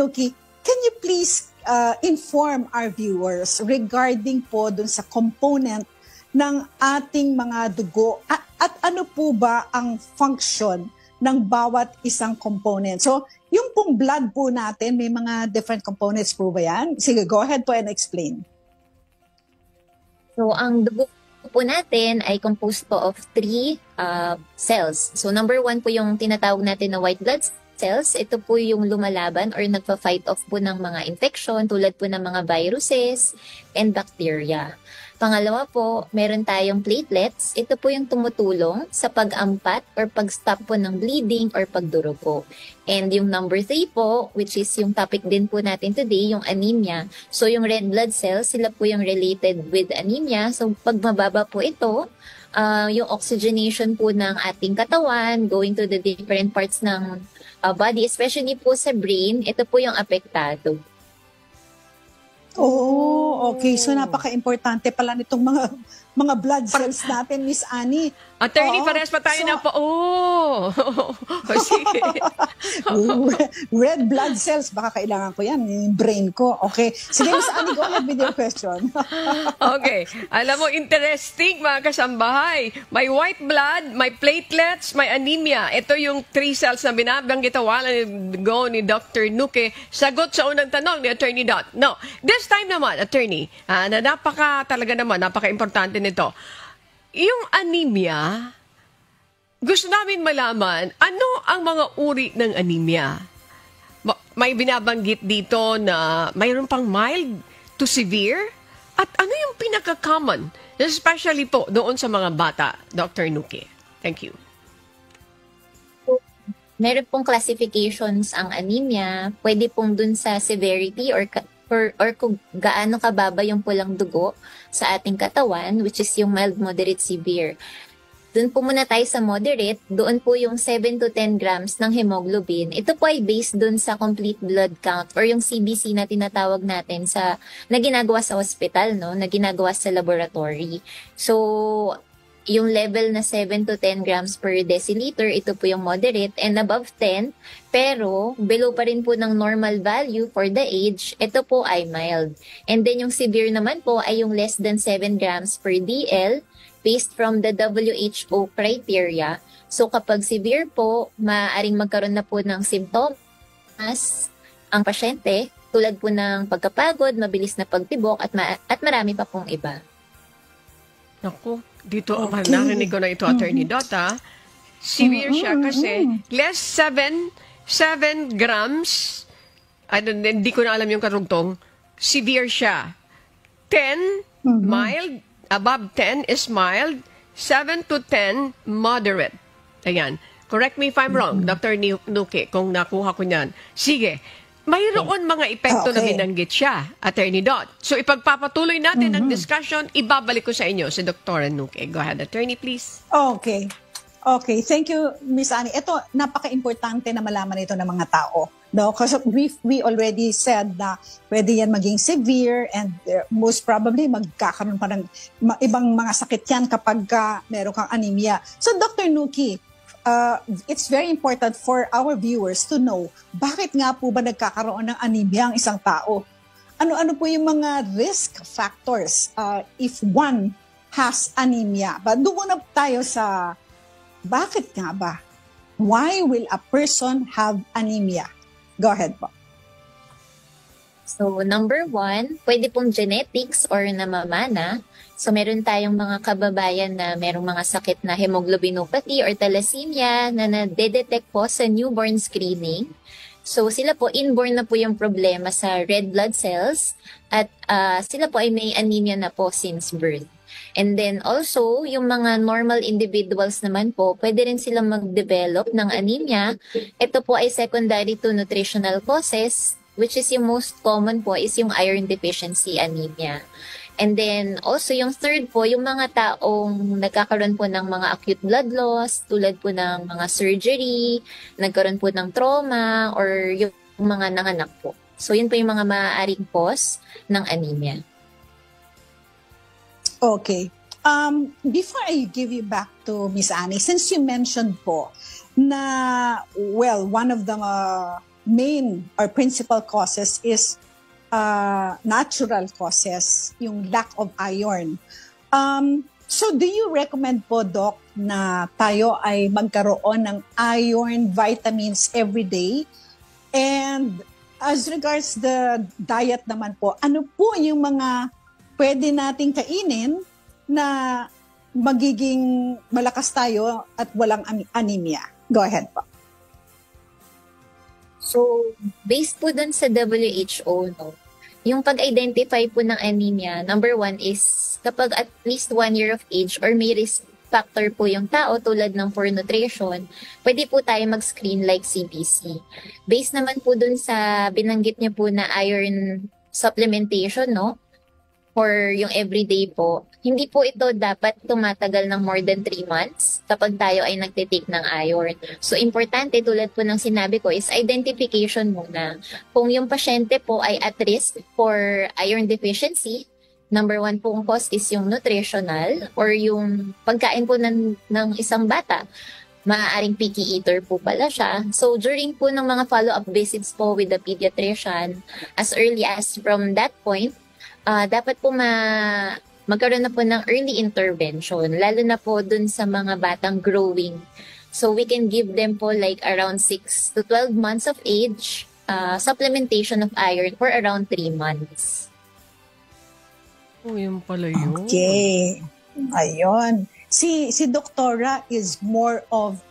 Nuki, can you please inform our viewers regarding po dun sa component ng ating mga dugo at ano po ba ang function ng bawat isang component? So, yung pong blood po natin, may mga different components po ba yan? Sige, go ahead po and explain. So, ang dugo po natin ay composed po of 3 cells. So, number 1 po yung tinatawag natin na white blood cells. Ito po yung lumalaban or nagpa-fight off po ng mga infection tulad po ng mga viruses and bacteria. Pangalawa po, meron tayong platelets. Ito po yung tumutulong sa pag-ampat or pag-stop po ng bleeding or pagdurugo. And yung number 3 po, which is yung topic din po natin today, yung anemia. So yung red blood cells, sila po yung related with anemia. So pag mababa po ito, yung oxygenation po ng ating katawan, going to the different parts ng body, especially po sa brain, ito po yung apektado. Oh, okay. So napaka-importante pala nitong mga blood cells natin, Miss Annie. Attorney, parehas pa tayo na po. Oh, sige. Red blood cells, baka kailangan ko yan, yung brain ko. Okay. Sige, Miss Annie, go ahead with your question. Okay. Alam mo, interesting mga kasambahay. May white blood, may platelets, may anemia. Ito yung 3 cells na binabanggit a while ago ni Dr. Nuque. Sagot sa unang tanong ni Attorney Dot. No. This time naman, Attorney, na napaka-importante nito. Yung anemia, gusto namin malaman, ano ang mga uri ng anemia? May binabanggit dito na mayroon pang mild to severe? At ano yung pinaka-common, especially po doon sa mga bata, Dr. Nuque? Thank you. Meron pong classifications ang anemia. Pwede pong dun sa severity or kung gaano kababa yung pulang dugo sa ating katawan, which is yung mild, moderate, severe. Doon po muna tayo sa moderate, doon po yung 7 to 10 grams ng hemoglobin. Ito po ay based doon sa complete blood count or yung CBC na tinatawag natin na ginagawa sa hospital, no? Na ginagawa sa laboratory. So, yung level na 7 to 10 grams per deciliter, ito po yung moderate, and above 10, pero below pa rin po ng normal value for the age, ito po ay mild. And then yung severe naman po ay yung less than 7 grams per DL, based from the WHO criteria. So kapag severe po, maaaring magkaroon na po ng symptoms ang pasyente, tulad po ng pagkapagod, mabilis na pagtibok, at marami pa pong iba. Naku, dito narinig ko na ito, Attorney Dota. Severe siya kasi less 7 grams, hindi ko na alam yung karugtong, severe siya. 10, mild, above 10 is mild, 7 to 10, moderate. Ayan. Correct me if I'm wrong, Dr. Nuque, kung nakuha ko niyan. Sige. Mayroon mga epekto na binanggit siya, Attorney Dot. So ipagpapatuloy natin ang discussion, ibabalik ko sa inyo si Dr. Nuque. Go ahead, Attorney, please. Okay. Okay, thank you, Miss Annie. Ito, napaka-importante na malaman ito ng mga tao. No? Because we already said na pwede yan maging severe and most probably magkakaroon pa ng ibang mga sakit yan kapag meron kang anemia. So, Dr. Nuque, it's very important for our viewers to know bakit nga po ba nagkakaroon ng anemia ang isang tao? Ano-ano po yung mga risk factors if one has anemia? But doon na tayo sa bakit nga ba? Why will a person have anemia? Go ahead po. So, number 1, pwede pong genetics or namamana. So, meron tayong mga kababayan na merong mga sakit na hemoglobinopathy or thalassemia na nadedetect po sa newborn screening. So, sila po, inborn na po yung problema sa red blood cells at sila po ay may anemia na po since birth. And then also, yung mga normal individuals naman po, pwede rin silang mag-develop ng anemia. Ito po ay secondary to nutritional causes, which is yung most common po is yung iron deficiency anemia. And then also yung third po, yung mga taong nagkakaroon po ng mga acute blood loss, tulad po ng mga surgery, nagkaroon po ng trauma, or yung mga nanganak po. So yun po yung mga maaaring cause ng anemia. Okay. Before I give you back to Miss Annie, since you mentioned po na, well, one of the main or principal causes is natural causes, yung lack of iron. So do you recommend po, Doc, na tayo ay magkaroon ng iron vitamins every day? And as regards the diet naman po, ano po yung mga pwede nating kainin na magiging malakas tayo at walang anemia? Go ahead po. So, based po dun sa WHO, no, yung pag-identify po ng anemia, number 1 is kapag at least 1 year of age or may risk factor po yung tao tulad ng poor nutrition, pwede po tayo mag-screen like CBC. Based naman po dun sa binanggit niya po na iron supplementation, no, or yung everyday po, hindi po ito dapat tumatagal ng more than 3 months kapag tayo ay nagtitake ng iron. So, importante tulad po ng sinabi ko is identification muna. Kung yung pasyente po ay at risk for iron deficiency, number 1 pong cause is yung nutritional or yung pagkain po ng isang bata. Maaaring picky eater po pala siya. So, during po ng mga follow-up visits po with the pediatrician, as early as from that point, dapat po magkaroon na po ng early intervention, lalo na po dun sa mga batang growing. So we can give them po like around 6 to 12 months of age, supplementation of iron for around 3 months. Oh, yun pala yun. Okay. Ayun. Si Doktora is more of,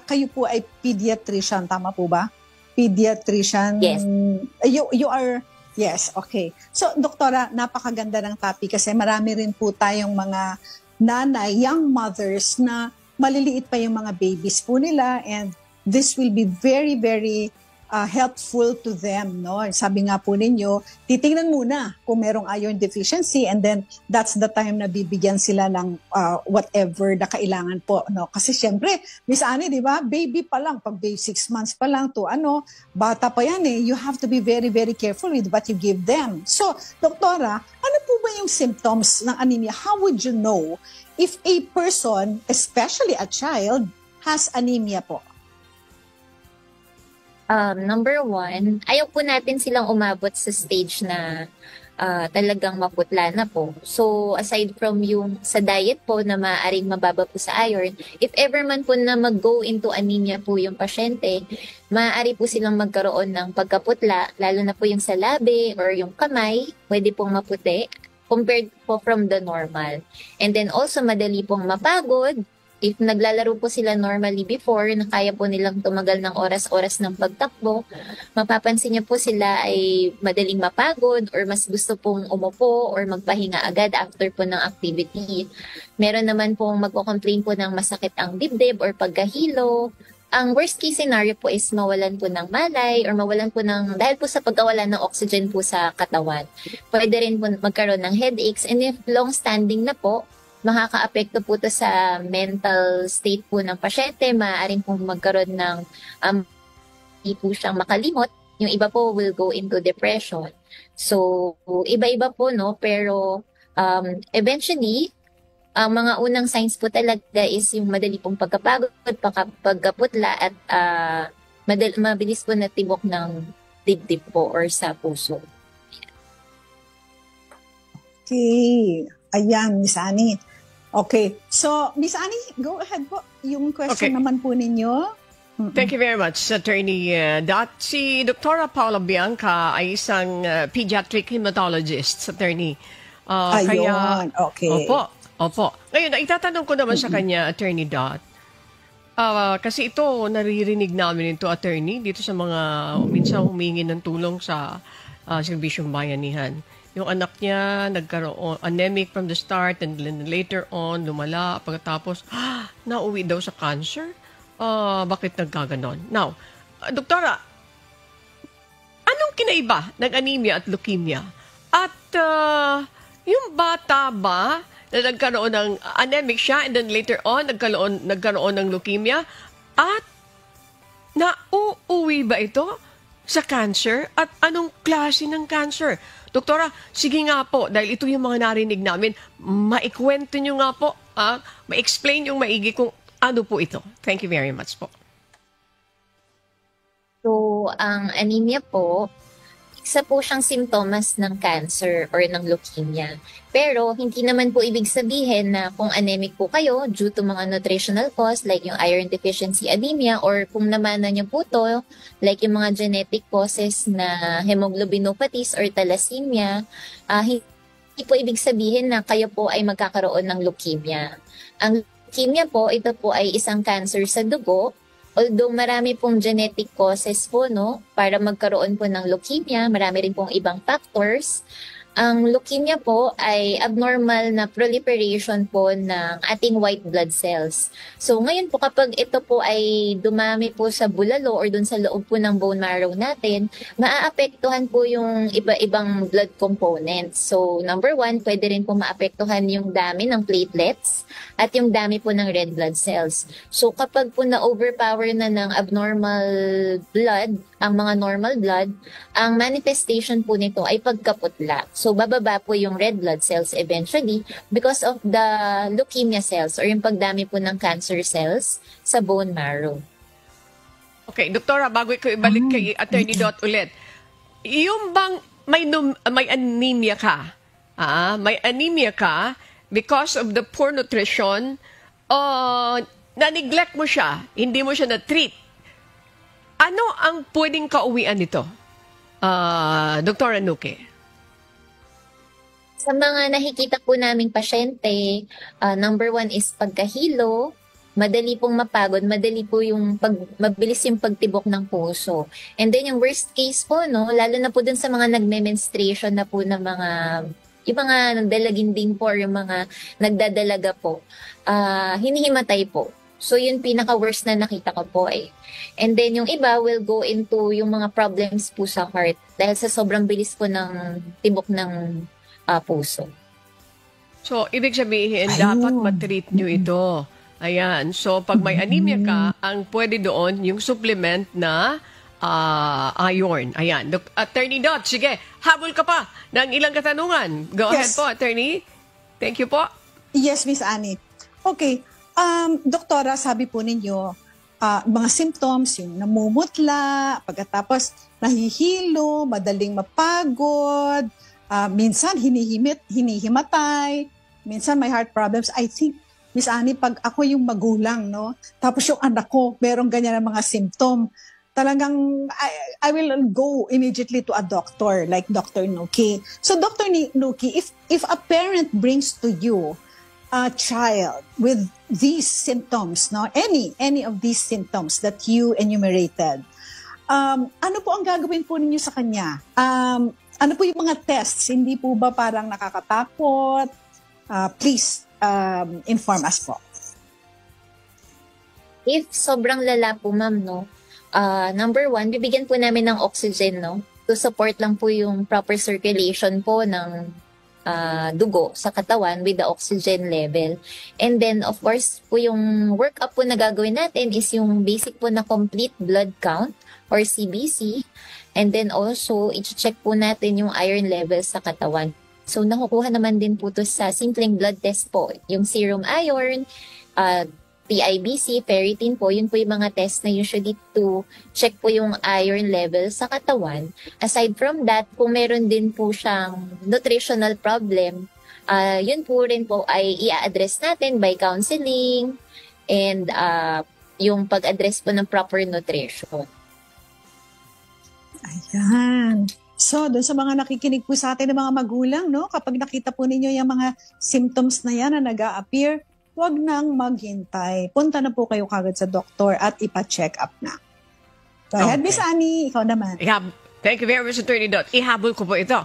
kayo po ay pediatrician, tama po ba? Pediatrician. Yes. You are. Yes, okay. So, Doktora, napakaganda ng topic kasi marami rin po tayong mga nanay, young mothers na maliliit pa yung mga babies po nila, and this will be very, very helpful to them, no? Sabi nga po ninyo, titingnan muna kung merong iron deficiency, and then that's the time na bibigyan sila ng whatever na kailangan po, no? Kasi syempre, Miss Annie, di ba? Baby pa lang, pag 6 months pa lang to bata pa yan eh. You have to be very, very careful with what you give them. So, Doktora, ano po ba yung symptoms ng anemia? How would you know if a person, especially a child, has anemia po? Number 1, ayaw po natin silang umabot sa stage na talagang maputla na po. So, aside from yung sa diet po na maaaring mababa po sa iron, if ever man po na mag-go into anemia po yung pasyente, maaari po silang magkaroon ng pagkaputla, lalo na po yung sa labi or yung kamay, pwede pong maputi compared po from the normal. And then also, madali pong mapagod. If naglalaro po sila normally before, na kaya po nilang tumagal ng oras-oras ng pagtakbo, mapapansin niyo po sila ay madaling mapagod or mas gusto pong umupo or magpahinga agad after po ng activity. Meron naman pong magko-complain po ng masakit ang dibdib or pagkahilo. Ang worst case scenario po is mawalan po ng malay or mawalan po dahil po sa pagkawalan ng oxygen po sa katawan. Pwede rin po magkaroon ng headaches, and if long-standing na po, makaka-apekto po ito sa mental state po ng pasyente. Maaaring pong magkaroon ng hindi po siyang makalimot. Yung iba po will go into depression. So, iba-iba po, no? Pero eventually, ang mga unang signs po talaga is yung madali pong pagkapagod, pagkaputla, at mabilis po natibok ng dibdib po or sa puso. Okay. Ayan, Miss Annie. Okay. So, Miss Annie, go ahead po. Yung question naman po ninyo. Thank you very much, Attorney Dot. Si Dr. Paula Bianca ay isang pediatric hematologist, Attorney. Ayun, okay. Opo. Ngayon, itatanong ko naman sa kanya, Attorney Dot. Kasi ito, naririnig namin ito, Attorney, dito sa mga minsan humingi ng tulong sa serbisyong bayanihan. Yung anak niya nagkaroon anemic from the start, and then later on lumala, pagkatapos nauwi daw sa cancer. Bakit nagkaganon? Now, Doktora, anong kinaiba ng anemia at leukemia? At yung bata ba na nagkaroon ng anemic siya, and then later on nagkaroon ng leukemia, at nauuwi ba ito sa cancer? At anong klase ng cancer? Doktora, sige nga po, dahil ito yung mga narinig namin, maikwento nyo nga po, ma-explain yung maigi kung ano po ito. Thank you very much po. So, So, ang anemia po, isa po siyang simptomas ng cancer or ng leukemia. Pero hindi naman po ibig sabihin na kung anemic po kayo due to mga nutritional cause like yung iron deficiency anemia or kung namana niyo po to like yung mga genetic causes na hemoglobinopathies or thalassemia, hindi po ibig sabihin na kayo po ay magkakaroon ng leukemia. Ang leukemia po, ito po ay isang cancer sa dugo. Although marami pong genetic causes po, no, para magkaroon po ng leukemia, marami rin pong ibang factors. Ang leukemia po ay abnormal na proliferation po ng ating white blood cells. So ngayon po kapag ito po ay dumami po sa bulalo or dun sa loob po ng bone marrow natin, maaapektuhan po yung iba-ibang blood components. So number 1, pwede rin po maapektuhan yung dami ng platelets at yung dami po ng red blood cells. So kapag po na-overpower na ng abnormal blood, ang mga normal blood, ang manifestation po nito ay pagkaputla. So, bababa po yung red blood cells eventually because of the leukemia cells or yung pagdami po ng cancer cells sa bone marrow. Okay, Doktora, bago ko ibalik kay Attorney Dot ulit, yung bang may anemia ka, may anemia ka because of the poor nutrition, na-neglect mo siya, hindi mo siya na-treat, ano ang pwedeng kauwian nito, Dr. Nuque? Sa mga nakikita po naming pasyente, number 1 is pagkahilo, madali pong mapagod, madali po yung mabilis yung pagtibok ng puso. And then yung worst case po, no, lalo na po dun sa mga nagme-menstruation na po na yung mga nagdalaginding po or yung mga nagdadalaga po, hinihimatay po. So, yun pinaka-worst na nakita ko po eh. And then, yung iba will go into yung mga problems po sa heart dahil sa sobrang bilis po ng tibok ng puso. So, ibig sabihin, dapat matreat nyo ito. Ayan. So, pag may anemia ka, ang pwede doon yung supplement na iron. Ayan. Attorney Dot, sige, habol ka pa ng ilang katanungan. Go ahead po, Attorney. Thank you po. Yes, Miss Annie. Okay. Doktora, sabi po ninyo, mga symptoms, yung namumutla, pagkatapos nahihilo, madaling mapagod, minsan hinihimatay, minsan may heart problems. I think, Miss Annie, pag ako yung magulang, no, tapos yung anak ko, merong ganyan na mga symptom, talagang I will go immediately to a doctor like Dr. Nuque. So Dr. Nuque, if a parent brings to you a child with these symptoms, no, any of these symptoms that you enumerated, ano po ang gagawin po ninyo sa kanya? Ano po yung mga tests? Hindi po ba parang nakakatakot? Please inform us po. If sobrang lala po, ma'am, no, number 1, bibigyan po namin ng oxygen, no, to support lang po yung proper circulation po ng dugo sa katawan with the oxygen level. And then, of course, po yung workup po na gagawin natin is yung basic po na complete blood count or CBC. And then also, i-check po natin yung iron levels sa katawan. So, nakukuha naman din po to sa simpleng blood test po. Yung serum iron, PIBC, ferritin po, yun po yung mga test na usually to check po yung iron level sa katawan. Aside from that, kung meron din po siyang nutritional problem, yun po rin po ay i-address natin by counseling and yung pag-address po ng proper nutrition. Ayan. So, doon sa mga nakikinig po sa atin ng mga magulang, no, kapag nakita po ninyo yung mga symptoms na yan na nag-a-appear, huwag nang maghintay. Punta na po kayo kagad sa doktor at ipa-check up na. Go ahead, Miss Annie. Ikaw naman. Thank you very much, Attorney Dot. Ihabol ko po ito.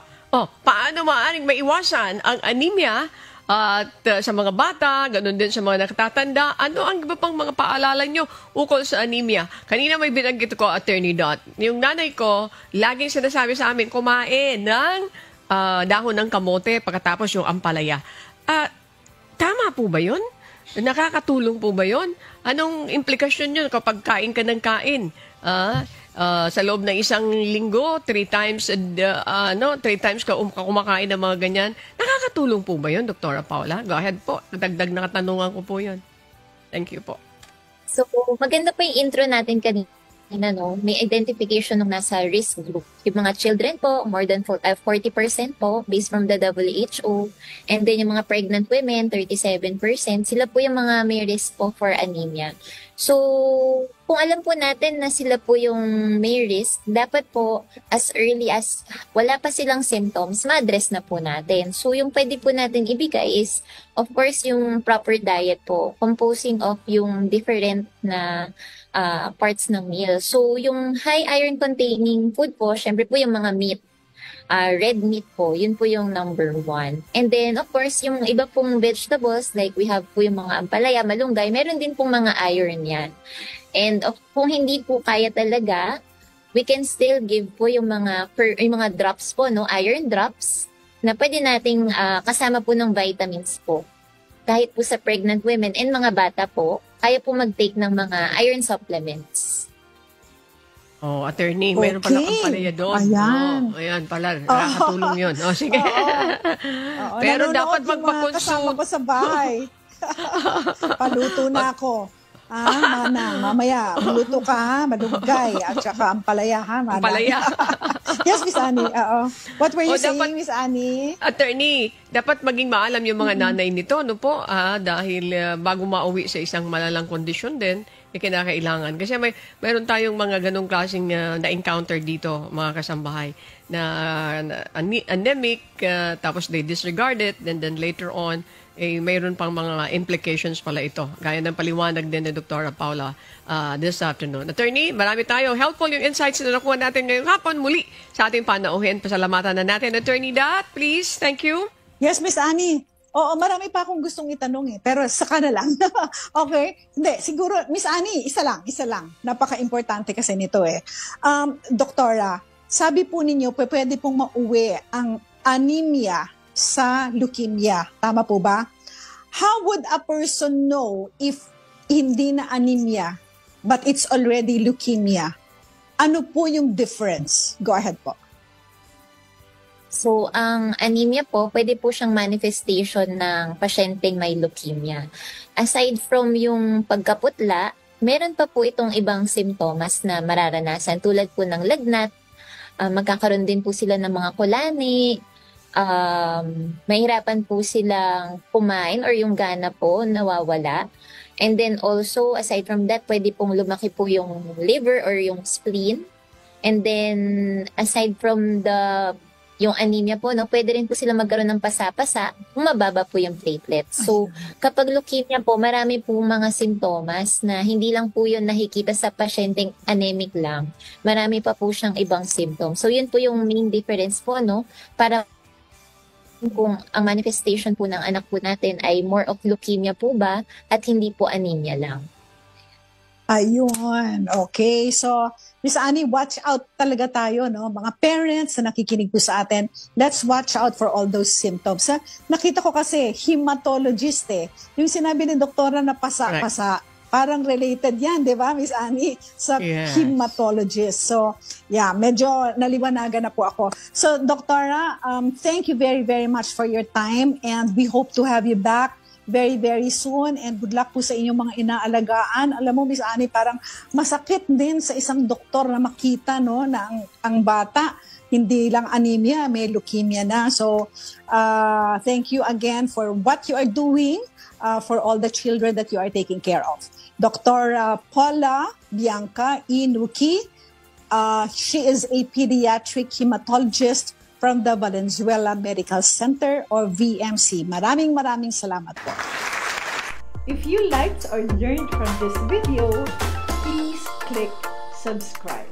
Paano maaaring maiwasan ang anemia at sa mga bata, ganun din sa mga nakatatanda? Ano ang iba pang mga paalala nyo ukol sa anemia? Kanina may binanggit ko, Attorney Dot. Yung nanay ko, laging sinasabi sa amin, kumain ng dahon ng kamote pagkatapos yung ampalaya. Tama po ba yun? Nakakatulong po ba yun? Anong implikasyon yun kapag kain ka ng kain? Sa loob ng isang linggo, 3 times ka kumakain ng mga ganyan. Nakakatulong po ba yun, Dr. Paula? Go ahead po. Dagdag na katanungan ko po yun. Thank you po. So, maganda po yung intro natin kanina. may identification ng nasa risk group. Yung mga children po, more than 40% po based from the WHO. And then yung mga pregnant women, 37%. Sila po yung mga may risk po for anemia. So, kung alam po natin na sila po yung may risk, dapat po as early as wala pa silang symptoms, ma-address na po natin. So, yung pwede po natin ibigay is, of course, yung proper diet po, composing of yung different na parts ng meal. So, yung high iron containing food po, syempre po yung mga meat. Red meat po, yun po yung number 1. And then, of course, yung iba pong vegetables, like we have po yung mga ampalaya, malunggay, meron din pong mga iron yan. And kung hindi po kaya talaga, we can still give po yung mga drops po, no? Iron drops, na pwede nating kasama po ng vitamins po. Kahit po sa pregnant women and mga bata po, kaya po mag-take ng mga iron supplements. Oh, attorney, mayroon pala kang palaya doon. Ayan. Oh, ayan pala, nakakatulong yun. Oh, sige. Oo, Pero dapat nanonood yung mga kasama ko sa bahay. Paluto na ako. Manang, mamaya, maluto ka ha, malunggay, at saka ampalaya ha, manang. Ampalaya. Yes, Miss Annie. What were you saying, dapat, Miss Annie? Attorney, dapat maging maalam yung mga nanay nito, no po? Dahil bago mauwi sa isang malalang kondisyon din, kinakailangan. Kasi mayroon tayong mga ganong klaseng na-encounter dito, mga kasambahay, na anemic, tapos they disregard it, and then later on, mayroon pang mga implications pala ito. Gaya ng paliwanag din ni Dr. Paula this afternoon. Attorney, marami tayo. Helpful yung insights na nakuha natin ngayong hapon muli sa ating panauhin. Pasalamatan na natin. Attorney Dat, please. Thank you. Yes, Miss Annie. Oo, marami pa akong gustong itanong pero saka na lang. Okay? Hindi, siguro, Miss Annie, isa lang. Napaka-importante kasi nito Doktora, sabi po ninyo, pwede pong mauwi ang anemia sa leukemia. Tama po ba? How would a person know if hindi na anemia but it's already leukemia? Ano po yung difference? Go ahead po. So, ang anemia po, pwede po siyang manifestation ng pasyenteng may leukemia. Aside from yung pagkaputla, meron pa po itong ibang simptomas na mararanasan tulad po ng lagnat, magkakaroon din po sila ng mga kulani, mahirapan po silang kumain or yung gana po nawawala. And then also, aside from that, pwede pong lumaki po yung liver or yung spleen. And then, aside from yung anemia po, pwede rin po sila magkaroon ng pasa-pasa kung mababa po yung platelets. So, kapag leukemia po, marami po mga simptomas na hindi lang po yun nakikita sa pasyenteng anemic lang. Marami pa po siyang ibang symptoms. So, yun po yung main difference po, para kung ang manifestation po ng anak po natin ay more of leukemia po ba at hindi po anemia lang. Ayun. Okay. So, Miss Annie, watch out talaga tayo, Mga parents na nakikinig po sa atin, let's watch out for all those symptoms. Nakita ko kasi, hematologist Yung sinabi ni doktora na pasa-pasa, parang related yan, di ba, Miss Annie? Sa hematologist. So, medyo naliwanagan na po ako. So, Doktora, thank you very, very much for your time and we hope to have you back very, very soon and good luck po sa inyong mga inaalagaan. Alam mo, Miss Annie, parang masakit din sa isang doktor na makita, na ang bata, hindi lang anemia, may leukemia na. So, thank you again for what you are doing for all the children that you are taking care of. Dr. Paula Bianca Inuki, she is a pediatric hematologist from the Valenzuela Medical Center or VMC. Maraming salamat po. If you liked or learned from this video, please click subscribe.